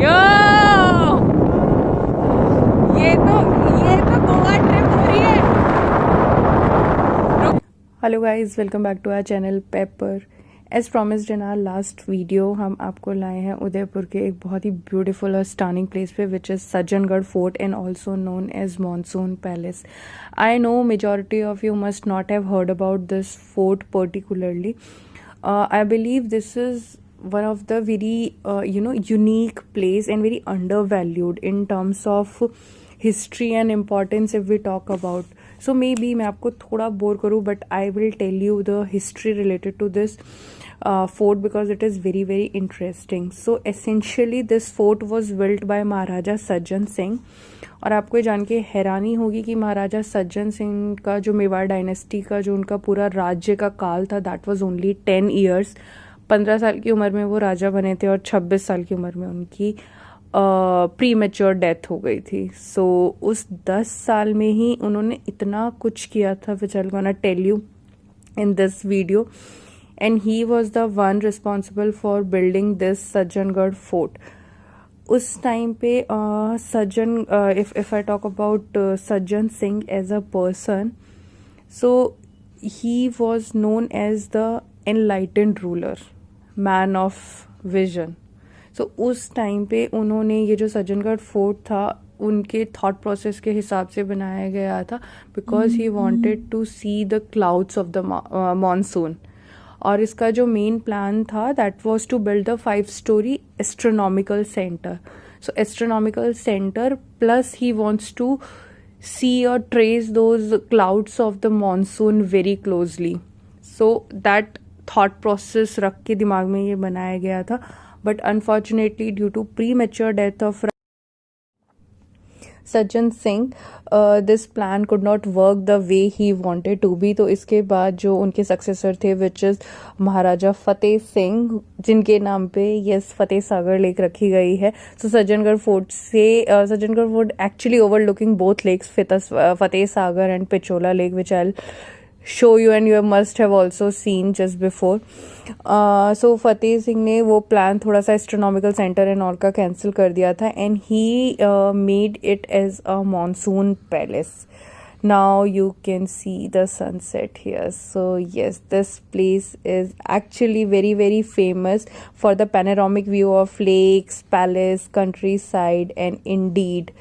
यो ये तो गोवा ट्रिप हो रही है। Hello guys, welcome back to our channel Paper. As promised in our last video हम आपको लाए हैं उदयपुर के एक बहुत ही ब्यूटीफुल और स्टनिंग प्लेस पे, which is Sajjangarh fort and also known as monsoon palace. I know majority of you must not have heard about this fort particularly. I believe this is one of the very unique place and very undervalued in terms of history and importance if we talk about. So maybe मैं आपको थोड़ा bore करूँ, but I will tell you the history related to this fort because it is very very interesting. So essentially this fort was built by Maharaja Sajjan Singh. और आपको ये जान के हैरानी होगी कि महाराजा सज्जन सिंह का जो मेवाड़ डायनेस्टी का जो उनका पूरा राज्य का काल था, दैट वाज ओनली 10 ईयर्स. 15 साल की उम्र में वो राजा बने थे और 26 साल की उम्र में उनकी प्री मैच्योर डेथ हो गई थी. सो उस 10 साल में ही उन्होंने इतना कुछ किया था, which I gonna tell you in this video. And he was the one responsible for building this Sajjangarh fort. उस टाइम पे Sajjan, if I talk about Sajjan Singh as a person, so he was known as the enlightened ruler, man of vision. So उस time पे उन्होंने ये जो Sajjangarh fort था उनके thought process के हिसाब से बनाया गया था, because he wanted to see the clouds of the monsoon. और इसका जो मेन प्लान था that was to build the 5-story astronomical centre. So astronomical centre plus he wants to see और trace those clouds of the monsoon very closely. So that thought process रख के दिमाग में ये बनाया गया था. But unfortunately due to premature death of Sajjan Singh, this plan could not work the way he wanted to be. तो इसके बाद जो उनके सक्सेसर थे, विच इज महाराजा फतेह सिंह, जिनके नाम पे यस फतेह सागर लेक रखी गई है. सो सज्जनगढ़ फोर्ट से Sajjangarh fort actually overlooking both lakes, Fateh Sagar and Pichola lake, which I show you and you must have also seen just before. So Fateh Singh ने वो प्लान थोड़ा सा एस्ट्रोनॉमिकल सेंटर एंड ऑल का कैंसिल कर दिया था, and he made it as a monsoon palace. Now you can see the sunset here. So yes, this place is actually very very famous for the panoramic view of lakes, palace, countryside, and indeed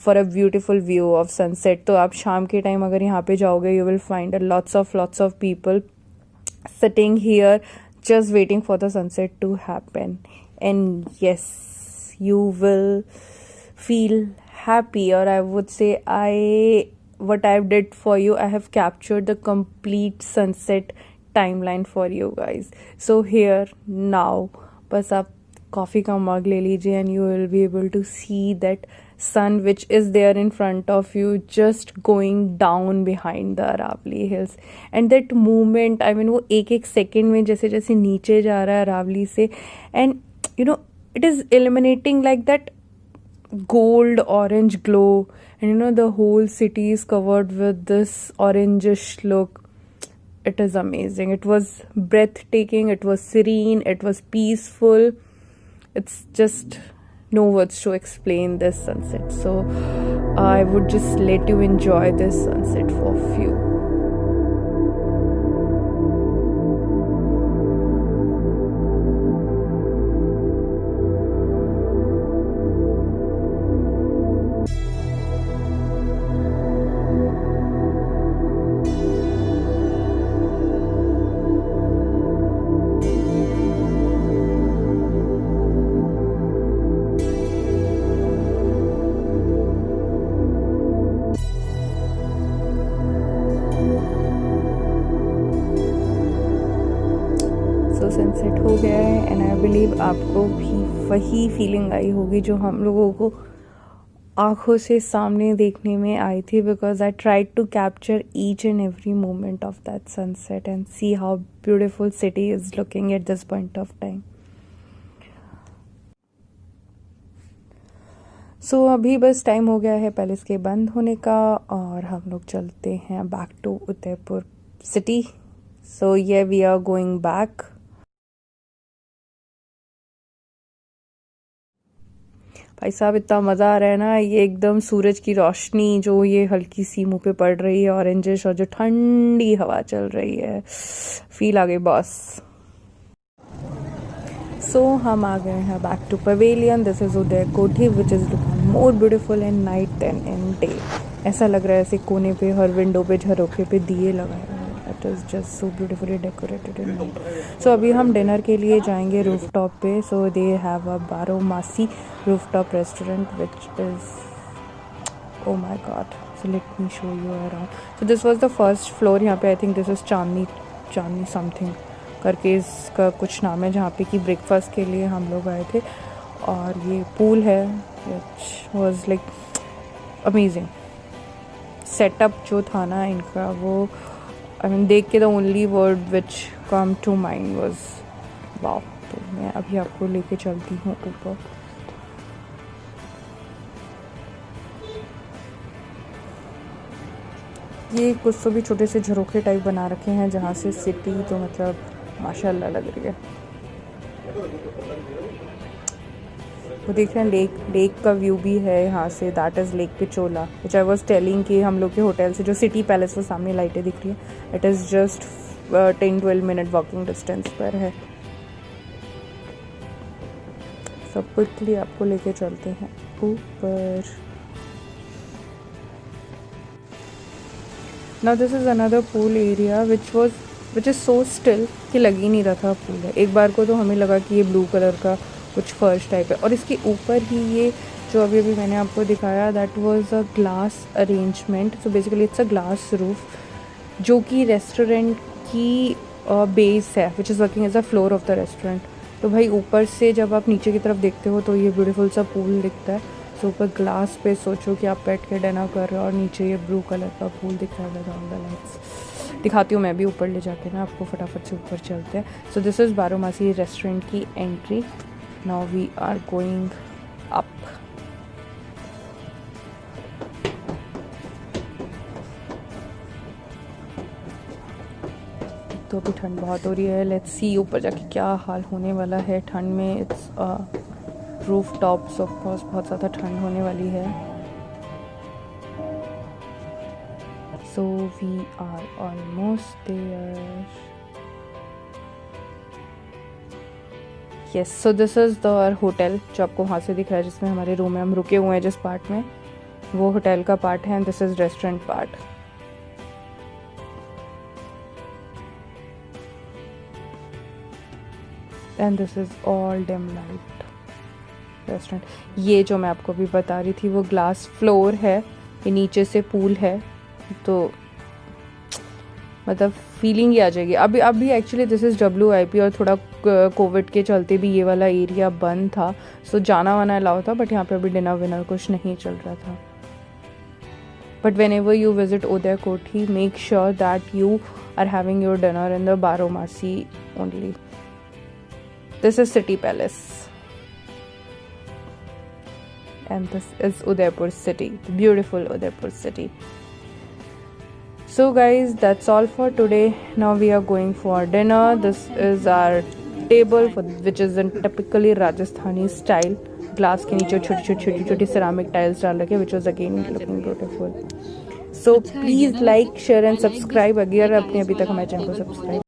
for a beautiful view of sunset. तो आप शाम के time अगर यहाँ पे जाओगे, you will find lots of people sitting here just waiting for the sunset to happen. And yes, you will feel happy, or I would say what I did for you, I have captured the complete sunset timeline for you guys. So here now, बस आप coffee का मग ले लीजिए and you will be able to see that sun which is there in front of you just going down behind the Aravali hills. And that movement, I mean वो एक एक second में जैसे जैसे नीचे जा रहा है अरावली से, and you know it is illuminating like that gold orange glow, and you know the whole city is covered with this orangish look. It is amazing. It was breathtaking, it was serene, it was peaceful. It's just no words to explain this sunset. So I would just let you enjoy this sunset for a few. Sunset हो गया है, and I believe आपको भी वही feeling आई होगी जो हम लोगों को आँखों से सामने देखने में आई थी, because I tried to capture each and every moment of that sunset and see how beautiful city is looking at this point of time. So अभी बस टाइम हो गया है पैलेस के बंद होने का, और हम लोग चलते हैं बैक टू उदयपुर सिटी. सो ये वी आर गोइंग बैक. भाई साहब इतना मज़ा आ रहा है ना, ये एकदम सूरज की रोशनी जो ये हल्की सी मुंह पे पड़ रही है ऑरेंजिश, और जो ठंडी हवा चल रही है, फील आ गई बॉस। सो हम आ गए हैं back to pavilion. This is Uday Kothi which is looking more beautiful in night than in day. ऐसा लग रहा है ऐसे कोने पे हर विंडो पे झरोखे पे दिए लगाए हैं। It is just so beautifully decorated in night. So अभी हम डिनर के लिए जाएंगे रूफ टॉप पे। So they have a Baromasi rooftop restaurant which is, oh my god, so let me show you around. So this was the first floor. यहाँ पे I think this is Chandni something करके इसका कुछ नाम है, जहाँ पे कि ब्रेकफास्ट के लिए हम लोग आए थे। और ये पूल है which was like amazing. Setup जो था ना इनका, वो आई मीन देख के the only word which come to mind was wow. तो मैं अभी आपको लेके चलती हूँ ऊपर। ये कुछ तो भी छोटे से झरोखे टाइप बना रखे हैं जहाँ से सिटी तो मतलब माशाल्लाह लग रही है। वो देख रहे हैं लेक का व्यू भी है यहाँ से। That is lake Pichola which I was telling कि हम लोग के होटल से जो सिटी पैलेस वो सामने लाइटें दिख रही है। It is just 10-12 minute walking distance पर है। सब क्विकली आपको लेके चलते हैं ऊपर। Now this is another pool area which is so still कि लग ही नहीं रहा था पूल है। एक बार को तो हमें लगा कि ये ब्लू कलर का कुछ फर्श टाइप है, और इसके ऊपर ही ये जो अभी मैंने आपको दिखाया that was a glass arrangement. So basically it's a glass roof जो कि रेस्टोरेंट की बेस है which is working as a floor of the restaurant. तो भाई ऊपर से जब आप नीचे की तरफ देखते हो तो ये ब्यूटीफुल सा पूल दिखता है। सो ऊपर ग्लास पे सोचो कि आप बैठ के डिनर कर रहे हो और नीचे ये ब्लू कलर का पूल दिख रहा है विद ऑल द लाइट्स। दिखाती हूँ मैं भी ऊपर ले जाके ना आपको, फटाफट से ऊपर चलते हैं। So this is Baromasi restaurant की entry. Now we are going up. तो अभी ठंड बहुत हो रही है। लेट्स सी ऊपर जाके क्या हाल होने वाला है ठंड में। It's roof tops of course बहुत ज़्यादा ठंड होने वाली है। So we are almost there. Yes, so this is the hotel जो आपको वहाँ से दिख रहा है, जिसमें हमारे रूम है। हम रुके हुए हैं जिस पार्ट में, वो होटल का पार्ट है and this is restaurant part. And this is all dim light restaurant. ये जो मैं आपको भी बता रही थी वो ग्लास फ्लोर है, ये नीचे से पूल है, तो मतलब फीलिंग ही आ जाएगी। अभी एक्चुअली दिस इज़ WIP और थोड़ा कोविड के चलते भी ये वाला एरिया बंद था, सो जाना वाना अलाउ था, बट यहाँ पे अभी डिनर विनर कुछ नहीं चल रहा था। But whenever you visit Uday Kothi, make sure that you are having your dinner in the Baromasi only. This is city palace and this is Udaipur city, the beautiful Udaipur city. So guys, that's all for today. Now we are going for dinner. This is our table which is in typically Rajasthani style. Glass के नीचे छोटी ceramic tiles डाल रखे, which was again looking beautiful. So please like, share and subscribe अगर आपने अभी तक हमारे चैनल को सब्सक्राइब